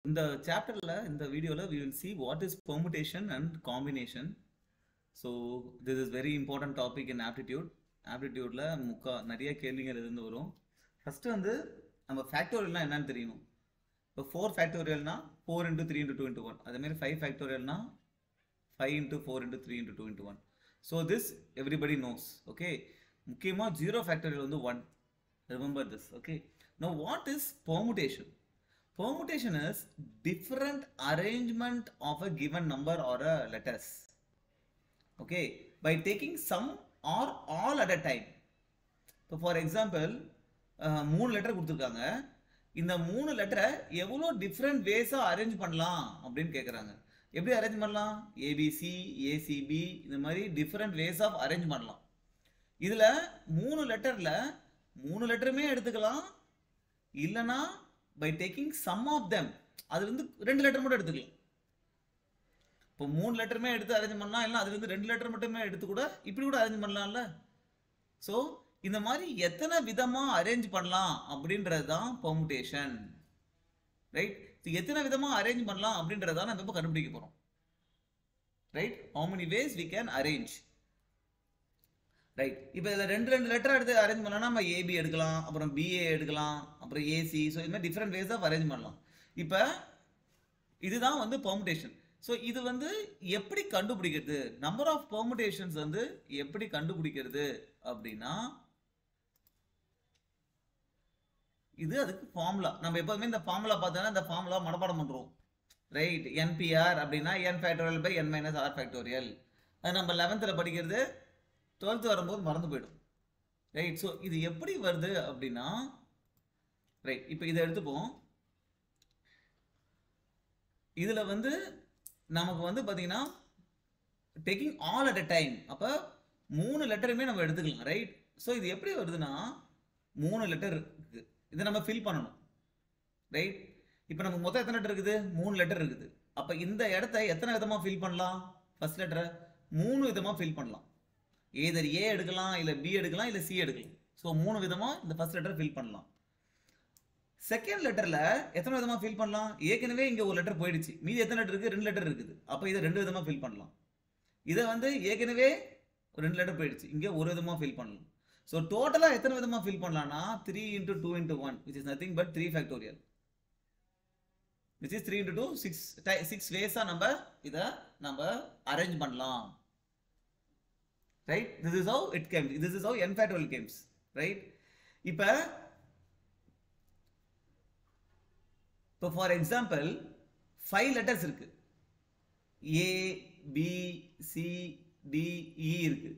இந்த சாப்டர்ல இந்த வீடியோல we will see what is permutation and combination. So this is very important topic in aptitude. Aptitudeல நிறைய கேள்விகள் இருந்து வரும். ஃபர்ஸ்ட் வந்து நம்ம ஃபேக்டோரியல்னா என்னன்னு தெரியணும். இப்போ 4 ஃபேக்டோரியல்னா 4 into 3 into 2 into 1. அதே மாதிரி 5 ஃபேக்டோரியல்னா 5 into 4 into 3 into 2 into 1. So this everybody knows. Okay. முக்கியமா 0 ஃபேக்டோரியல் வந்து 1. Remember this. Okay. Now what is permutation? Permutation is different arrangement of a given number or a letters. Okay, by taking some or all at a time. So for example, 3 letter கொடுத்துருக்காங்க. இந்த 3 லெட்டரை எவ்வளோ different வேஸாக arrange பண்ணலாம் அப்படின்னு கேட்குறாங்க. எப்படி arrange பண்ணலாம்? ABC, ACP இந்த மாதிரி டிஃப்ரெண்ட் வேஸ் ஆஃப் அரேஞ்ச் பண்ணலாம். இதில் 3 லெட்டரில் 3 லெட்டருமே எடுத்துக்கலாம், இல்லைனா by taking some of them, அது வந்து 2 லெட்டர் மட்டும் எடுத்துக்கலாம். இப்போ 3 லெட்டருமே எடுத்து அரேஞ்ச் பண்ணலாம், இல்லை அது வந்து 2 லெட்டர் மட்டுமே எடுத்து கூட இப்படி கூட அரேஞ்ச் பண்ணலாம்ல. ஸோ இந்த மாதிரி எத்தனை விதமாக அரேஞ்ச் பண்ணலாம் அப்படின்றது தான் பெர்முடேஷன், ரைட்? எத்தனை விதமாக அரேஞ்ச் பண்ணலாம் அப்படின்றத நம்ம இப்போ கண்டுபிடிக்க போகிறோம், right? how many ways we can arrange, right? இப்போ இதில் 2 லெட்டர் எடுத்து அரேஞ்ச் பண்ணலாம். நம்ம ஏபி எடுக்கலாம், அப்புறம் பிஏ எடுக்கலாம், அப்புறம் ஏசி. ஸோ இது மாதிரி டிஃப்ரெண்ட் வேஸ் ஆஃப் அரேஞ்ச் பண்ணலாம். இப்போ இதுதான் வந்து பெர்முடேஷன். ஸோ இது வந்து எப்படி கண்டுபிடிக்கிறது, நம்பர் ஆஃப் பெர்முடேஷன்ஸ் வந்து எப்படி கண்டுபிடிக்கிறது அப்படின்னா, இது அதுக்கு ஃபார்முலா. நம்ம எப்போதுமே இந்த ஃபார்முலா பார்த்தோன்னா இந்த ஃபார்முலா மனப்பாடம் பண்ணுறோம், ரைட்? என்பிஆர் அப்படின்னா n factorial by n minus r factorial. அது நம்ம 11th படிக்கிறது 12th வரும்போது மறந்து போயிடும், ரைட்? ஸோ இது எப்படி வருது அப்படின்னா, ரைட், இப்போ இதை எடுத்துப்போம். இதில் வந்து நமக்கு வந்து பார்த்தீங்கன்னா taking all at a time, அப்போ 3 லெட்டருமே நம்ம எடுத்துக்கலாம், ரைட்? ஸோ இது எப்படி வருதுன்னா 3 லெட்டர் இருக்குது, இதை நம்ம ஃபில் பண்ணணும், ரைட்? இப்போ நமக்கு மொத்தம் எத்தனை லெட்டர் இருக்குது? 3 லெட்டர் இருக்குது. அப்போ இந்த இடத்த எத்தனை விதமாக ஃபில் பண்ணலாம்? ஃபர்ஸ்ட் லெட்டரை 3 விதமாக ஃபில் பண்ணலாம். ஏதர் ஏ எடுக்கலாம், இல்லை பி எடுக்கலாம், இல்லை சி எடுக்கலாம். ஸோ 3 விதமாக இந்த ஃபர்ஸ்ட் லெட்டர் ஃபில் பண்ணலாம். செகண்ட் லெட்டரில் எத்தனை விதமாக ஃபில் பண்ணலாம்? ஏற்கனவே இங்கே ஒரு லெட்டர் போயிடுச்சு, மீதி எத்தனை லெட்டர் இருக்குது? 2 லெட்டர் இருக்குது. அப்போ இதை 2 விதமாக ஃபில் பண்ணலாம். இதை வந்து ஏற்கனவே 2 லெட்டர் போயிடுச்சு, இங்கே ஒரு விதமாக ஃபில் பண்ணலாம். ஸோ டோட்டலாக எத்தனை விதமாக ஃபில் பண்ணலாம்னா 3 into 2 into 1, which is nothing but 3 factorial, which is 3 into 2, 6 ways-ஆ இதை நம்ம அரேஞ்ச் பண்ணலாம், right? This is how it came. This is how n factorial comes, right? இப்போ for example 5 letters இருக்கு, A B C D E இருக்கு.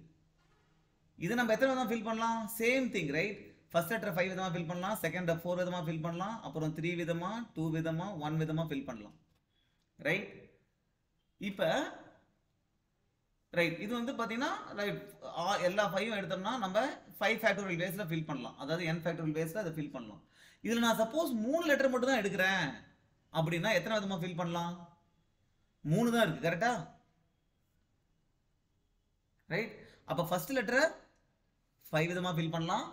இது நம்ம எத்தனை விதமா ஃபில் பண்ணலாம்? Same thing, right? First letter 5 விதமா ஃபில் பண்ணலாம், செகண்ட் 4 விதமா ஃபில் பண்ணலாம், அப்புறம் 3 விதமா, 2 விதமா, 1 விதமா ஃபில் பண்ணலாம், ரைட்? இப்போ ரைட், இது வந்து பார்த்தீங்கன்னா ரைட் எல்லா 5 எடுத்தோம்னா நம்ம 5 ஃபேக்டோரியல் வேஸில் ஃபில் பண்ணலாம், அதாவது n ஃபேக்டோரியல் வேஸில் அதை ஃபில் பண்ணலாம். இதில் நான் சப்போஸ் 3 லெட்டர் மட்டும் தான் எடுக்கிறேன் அப்படின்னா எத்தனை விதமாக ஃபில் பண்ணலாம்? 3 தான் இருக்குது, கரெக்டா? ரைட்? அப்போ ஃபர்ஸ்ட் லெட்டரை 5 விதமாக ஃபில் பண்ணலாம்,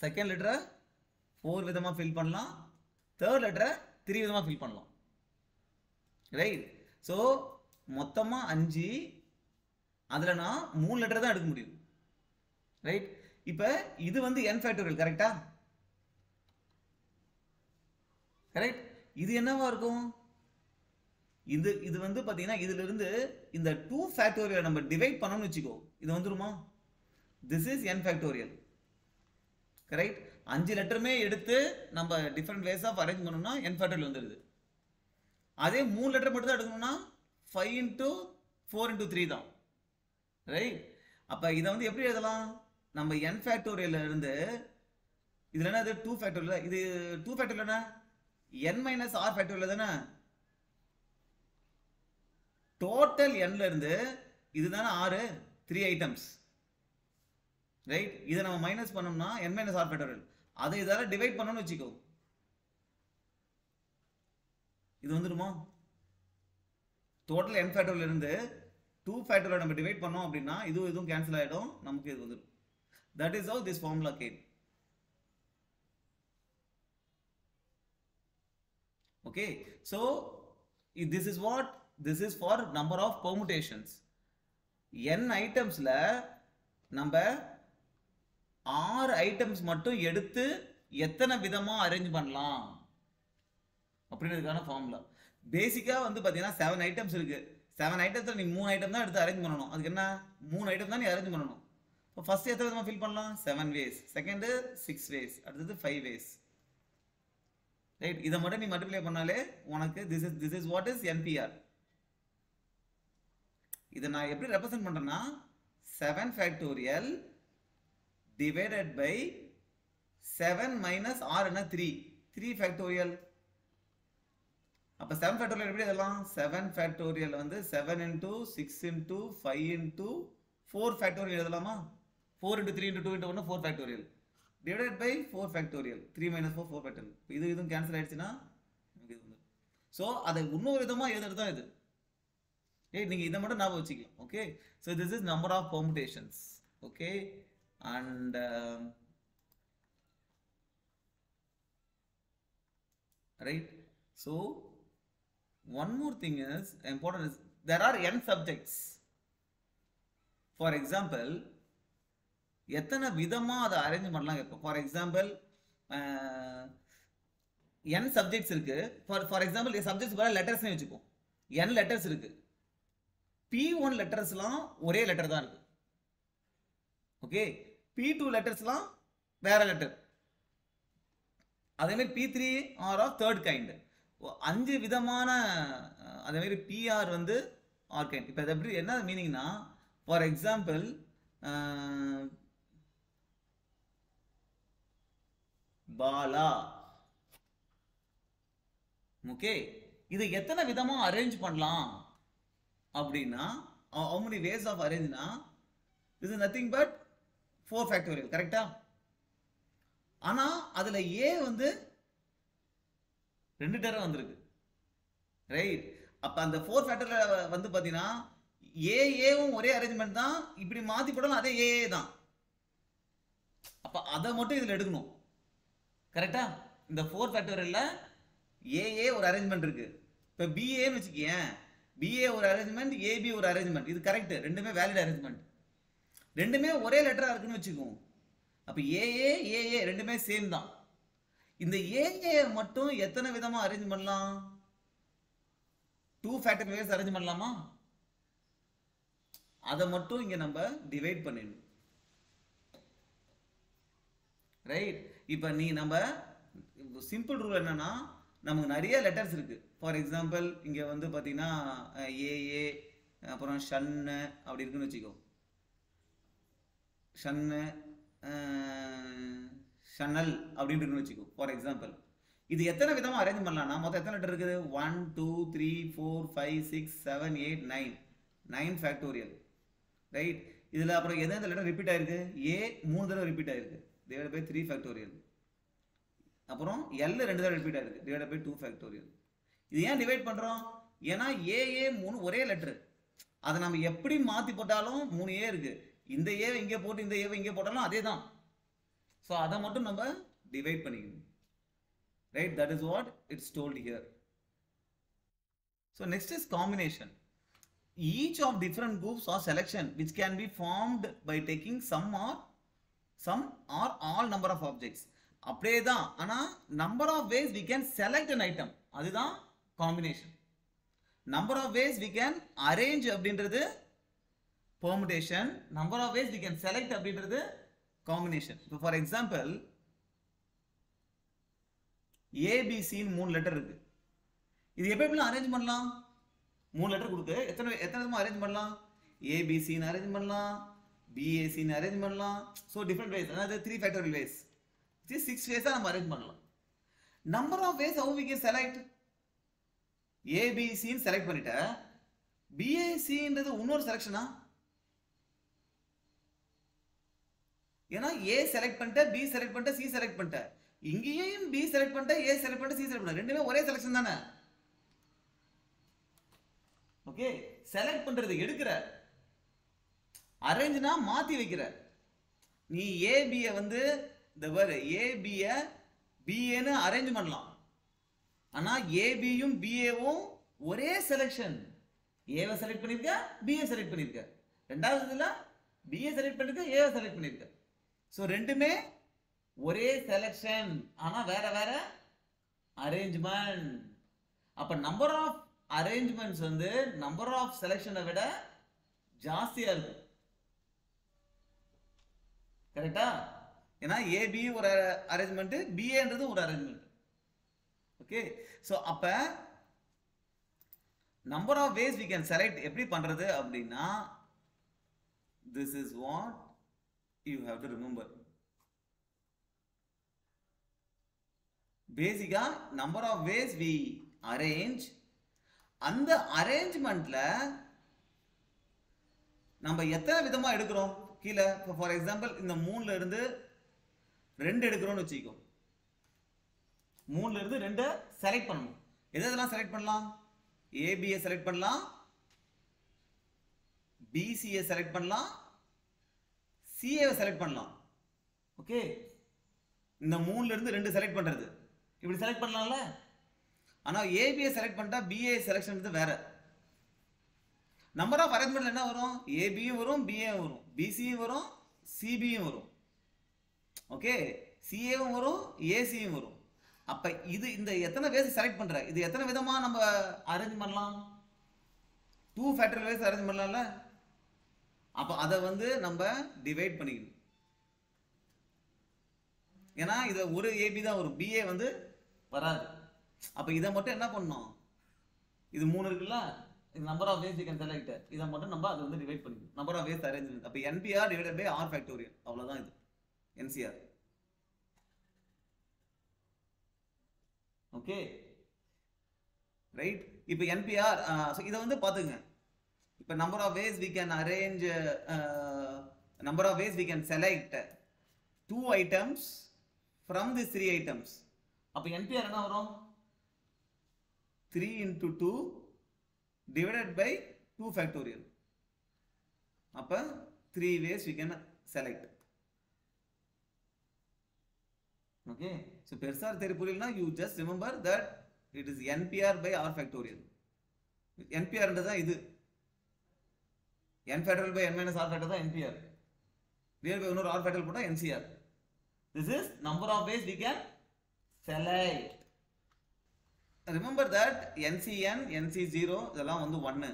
செகண்ட் லெட்டரை 4 விதமாக ஃபில் பண்ணலாம், தேர்ட் லெட்டரை 3 விதமாக ஃபில் பண்ணலாம், ரைட்? ஸோ மொத்தமாக 5, அதில் நான் 3 லெட்டர் தான் எடுக்க முடியும், ரைட்? இப்போ இது வந்து n ஃபேக்டோரியல், கரெக்டா? கரெக்ட்? இது என்னவா இருக்கும்? இது வந்து பார்த்தீங்கன்னா இதுல இருந்து இந்த 2 ஃபேக்டோரியல் நம்ம டிவைட் பண்ணணும்னு வச்சுக்கோ, இது வந்துருமா? This is n factorial, correct? 5 லெட்டருமே எடுத்து நம்ம டிஃப்ரெண்ட் வேஸ் ஆஃப் அரேஞ்ச் பண்ணணும்னா n ஃபேக்டோரியல் வந்துடுது. அதே 3 லெட்டர் மட்டும் தான் எடுக்கணும்னா 5 into 4 into 3 தான், ரைட்? அப்போ இதை வந்து எப்படி எழுதலாம்? நம்ம n ஃபேக்டோரியல் இருந்து இதுல என்ன? இது 2 ஃபேக்டோரியல், இது 2 ஃபேக்டோரியல் என்ன? n மைனஸ் ஆர் ஃபேக்டோரியல் தானே? டோட்டல் nல இருந்து இதுதானே 6, 3 ஐட்டம்ஸ், ரைட்? இதை நம்ம மைனஸ் பண்ணோம்னா n மைனஸ் ஆர் ஃபேக்டோரியல், அதை இதால டிவைட் பண்ணணும்னு வச்சுக்கோ, இது வந்துருமா? டோட்டல் n ஃபேக்டோரியல் இருந்து 2 ஃபேக்டோரியல் நம்ம டிவைட் பண்ணோம் அப்படின்னா இதுவும் கேன்சல் ஆகிடும், நமக்கு இது வந்துடும். That is how this formula came. Okay, so this is what this is for number of permutations. n ஐட்டம்ஸ்ல நம்ம 6 ஐட்டம்ஸ் மட்டும் எடுத்து எத்தனை விதமா அரேஞ்ச் பண்ணலாம் அப்படின்றதுக்கான ஃபார்முலா. பேசிக்கா வந்து பாத்தீங்கன்னா 7 ஐட்டம்ஸ் இருக்கு. 7 ஐட்டத்துல நீ 3 ஐட்டம் தான் எடுத்து அரேஞ்ச் பண்ணணும். அதுக்கு என்ன 3 ஐட்டம் தான் நீ அரேஞ்ச் பண்ணணும். இப்போ ஃபர்ஸ்ட் எத்தனை விதமா ஃபில் பண்ணலாம்? 7 ways. Second 6 ways. அடுத்தது 5 ways. ரைட், இதை மட்டும் நீ மல்டிப்ளை பண்ணாலே உனக்கு this is what is NPR. இதை நான் எப்படி ரெப்ரசென்ட் பண்றேன்னா 7 factorial divided by 7 minus r என்ன 3 factorial. அப்ப 7 factorial எப்படி எழுதலாம்? 7 factorial வந்து 7 into 6 into 5 into 4 factorial எழுதலாமா? 4 into 3 into 2 into 1 4 factorial divided by 4 factorial. 3 minus 4 4 factorial. இதுவும் கேன்சல் ஆயிடுச்சுன்னா சோ அதை இன்னொரு விதமா எழுதுறது தான் இது. நீங்க இதை மட்டும் ஞாபகம் வச்சுக்கலாம். Okay, so this is number of permutations. Okay, and right, so one more thing is important is there are n subjects. For example, எத்தனை விதமா அதை அரேஞ்ச் பண்ணலாம் கேட்போம். ஃபார் எக்ஸாம்பிள் n சப்ஜெக்ட்ஸ் இருக்கு. ஃபார் எக்ஸாம்பிள் சப்ஜெக்ட்ஸ் பதிலா லெட்டர்ஸ்னே வச்சுப்போம். n letters இருக்கு. P1 லெட்டர்ஸ்லாம் ஒரே லெட்டர் தான் இருக்கு. ஓகே, P2 லெட்டர்ஸ்லாம் வேற லெட்டர். அதே மாதிரி P3 R of third kind. 5 விதமான அதே மாதிரி PR வந்து ஆர் கைண்ட். இப்போ அது எப்படி என்ன மீனிங்னா, ஃபார் எக்ஸாம்பிள் பாலா. ஓகே, இது எத்தனை விதமா அரேஞ்ச் பண்ணலாம் அப்படின்னா how many ways of arrangeனா this is nothing but 4 factorial. கரெக்டா? ஆனா அதுல a வந்து 2 தடவை வந்திருக்கு. ரைட், அப்ப அந்த 4 factorial வந்து பாத்தீங்கன்னா ஏவும் ஒரே அரேஞ்ச்மெண்ட் தான். இப்படி மாத்தி போட்டாலும் அதே ஏ தான். அப்ப அதை மட்டும் இதுல எடுக்கணும். கரெக்டா? இந்த 4 ஃபேக்டோரியல்ல ஏஏ ஒரு அரேஞ்ச்மெண்ட் இருக்கு. இப்ப பிஏன்னு வச்சுக்கேன், பிஏ ஒரு அரேஞ்ச்மெண்ட், ஏபி ஒரு அரேஞ்ச்மெண்ட். இது கரெக்ட், ரெண்டுமே வேலிட் அரேஞ்ச்மெண்ட். ரெண்டுமே ஒரே லெட்டரா இருக்குன்னு வச்சுக்கோங்க. அப்ப ஏஏ ரெண்டுமே சேம் தான். இந்த ஏஏ மட்டும் எத்தனை விதமா அரேஞ்ச் பண்ணலாம்? 2 ஃபேக்டரியல் வேஸ் அரேஞ்ச் பண்ணலாமா? அதை மட்டும் இங்க நம்ம டிவைட் பண்ணிடணும். ரைட், இப்ப நீ நம்ம சிம்பிள் ரூல் என்னன்னா, நமக்கு நிறைய லெட்டர்ஸ் இருக்கு. ஃபார் எக்ஸாம்பிள் இங்க வந்து பாத்தீங்கன்னா ஏஏ, அப்புறம் ஷன்னு அப்படி இருக்குன்னு வச்சுக்கோ. ஷன்னு, ஷனல் அப்படின்னு இருக்குன்னு வச்சுக்கோ. ஃபார் எக்ஸாம்பிள் இது எத்தனை விதமா அரேஞ்ச் பண்ணலாம்னா, மொத்தம் எத்தனை லெட்டர் இருக்குது? 1 2 3 4 5 6 7 8 9 ஃபேக்டோரியல். ரைட், இதுல அப்புறம் எந்த லெட்டர் ரிப்பீட் ஆயிருக்கு? ஏ 3 தடவை ரிப்பீட் ஆயிருக்கு, டிவைடட் பை 3 ஃபேக்டோரியல். அப்புறம் எல் 2 தடவை ரிப்பீட் ஆயிருக்கு, டிவைடட் பை 2 ஃபேக்டோரியல். இது ஏன் டிவைட் பண்றோம்? ஏன்னா ஏஏ 3 ஒரே லெட்டர். அதை நம்ம எப்படி மாத்தி போட்டாலும் 3 ஏ இருக்கு. இந்த ஏவை இங்கே போட்டு இந்த ஏவை இங்கே போட்டாலும் அதே தான். ஸோ அதை மட்டும் நம்ம டிவைட் பண்ணிக்கணும். Right, that is what it's told here. So next is combination. Each of different groups or selection which can be formed by taking some or all number of objects. அப்படியே தான், ஆனா number of ways we can select an item, அதுதான் combination. Number of ways we can arrange அப்படின்றது permutation, number of ways we can select அப்படின்றது combination. So for example ABC ன்னு 3 letter இருக்கு. இது எப்படி அரேஞ்ச் பண்ணலாம்? 3 லெட்டர் கொடுத்து எத்தனை விதமா அரேஞ்ச் பண்ணலாம்? ஏபிசின்னு அரேஞ்ச் பண்ணலாம், பிஏசின்னு அரேஞ்ச் பண்ணலாம். ஸோ டிஃப்ரெண்ட் வேஸ், அதாவது 3 ஃபேக்டோரியல் வேஸ், 6 வேஸா நம்ம அரேஞ்ச் பண்ணலாம். Number of ways how we can select? ஏபிசின்னு செலக்ட் பண்ணிட்ட, பிஏசின்றது இன்னொரு செலக்ஷனா? ஏன்னா ஏ செலக்ட் பண்ணிட்ட, பி செலக்ட் பண்ணிட்ட, சி செலக்ட் பண்ணிட்ட. இங்கேயும் பி செலக்ட் பண்ணிட்ட, ஏ செலக்ட் பண்ணிட்ட, சி செலக்ட் பண்ணிட்ட. ரெண்டுமே ஒரே செலக்ஷன் தானே? ஓகே, செலக்ட் பண்றது எடுக்கிற, அரேஞ்ச்னா மாத்தி வைக்கிற. நீ ஏபிய வந்து இந்த வேற ஏபிய பிஏன்னு அரேஞ்ச் பண்ணலாம். ஆனா ஏபியும் பிஏவும் ஒரே செலெக்ஷன். ஏவை செலக்ட் பண்ணிருக்க, பிஏ செலக்ட் பண்ணிருக்க. ரெண்டாவது இதுல பிஏ செலக்ட் பண்ணிருக்க, ஏவை செலக்ட் பண்ணிருக்க. ஸோ ரெண்டுமே ஒரே செலெக்ஷன், ஆனா வேற வேற அரேஞ்ச்மெண்ட். அப்ப நம்பர் ஆஃப் அரேஞ்ச்மெண்ட்ஸ் வந்து நம்பர் ஆஃப் செலெக்ஷனை விட ஜாஸ்தியா இருக்கும். கரெக்டா? ஏன்னா ஏபி ஒரு அரேஞ்ச்மெண்ட், பிஏன்றது ஒரு அரேஞ்ச்மெண்ட். ஓகே, ஸோ அப்ப number of ways we can select எப்படி பண்றது அப்படின்னா, this is what you have to remember. பேசிக்கா number of ways we arrange, அந்த அரேஞ்ச்மெண்ட்ல நம்ம எத்தனை விதமா எடுக்கிறோம் கீழே. ஃபார் எக்ஸாம்பிள் இந்த 3ல இருந்து 2 எடுக்கிறோம்னு வச்சுக்கோ. 3ல இருந்து 2 செலக்ட் பண்ணணும். எதெல்லாம் செலக்ட் பண்ணலாம்? ஏபியை செலக்ட் பண்ணலாம், பிசியை செலக்ட் பண்ணலாம், சிஏ செலக்ட் பண்ணலாம். ஓகே, இந்த 3ல இருந்து 2 செலக்ட் பண்றது இப்படி செலக்ட் பண்ணலாம்ல. ஆனா ஏபியை செலக்ட் பண்ணிட்டா பிஏ செலக்ஷன் வேற. நம்பர் ஆஃப் அரேஞ்ச்மெண்ட்ல என்ன வரும்? ஏபியும் வரும், பிஏயும் வரும், பிசியும் வரும், சிபியும் வரும். ஓகே, சிஏவும் வரும், ஏசியும் வரும். அப்ப இது இந்த எத்தனை வேஸ் செலக்ட் பண்ற, இது எத்தனை விதமா நம்ம அரேஞ்ச் பண்ணலாம்? 2 ஃபேக்டரியல் வேஸ் அரேஞ்ச் பண்ணலாம்ல. அப்ப அதை வந்து நம்ம டிவைட் பண்ணிக்கணும். ஏன்னா இத ஒரு ஏபி தான் வரும், பிஏ வந்து வராது. அப்ப இதை மட்டும் என்ன பண்ணணும்? இது 3 இருக்குல்ல, இது number of ways we can select, இதை மட்டும் நம்ம அதை வந்து டிவைட் பண்ணிக்கணும். Number of ways arrangement. அப்ப NPR divided by R factorial, அவ்வளவுதான் இது NCR. Okay right. இப்போ NPR இதை வந்து பார்த்துங்க. இப்போ number of ways we can arrange, number of ways we can select 2 items from these 3 items. அப்போ NPR என்ன வரும்? 3 into 2 divided by 2 factorial. அப்போ 3 ways we can select. Okay, so பெருசா தெரிய புரியலனா you just remember that it is NPR by R factorial. NPR என்றதா இது, n factorial by n minus R factorial தான் NPR. divided by இன்னொரு R factorial போட்டா NCR. This is number of ways we can select. Remember that NCN, NC0 இதெல்லாம் வந்து 1.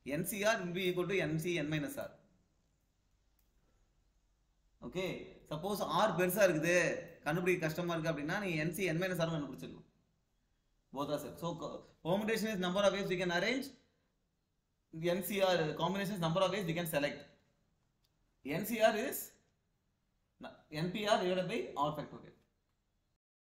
NCR will be equal to NCN minus R. Okay, suppose R பெருசா இருக்குது, கண்டுபிடிக்க கஷ்டமா இருக்கு அப்படின்னா நீ NCN minus R கண்டுபிடிச்சிடலாம். both are set. So permutation is number of ways we can arrange, NCR combination is number of ways we can select. NCR is NPR divided by R factorial.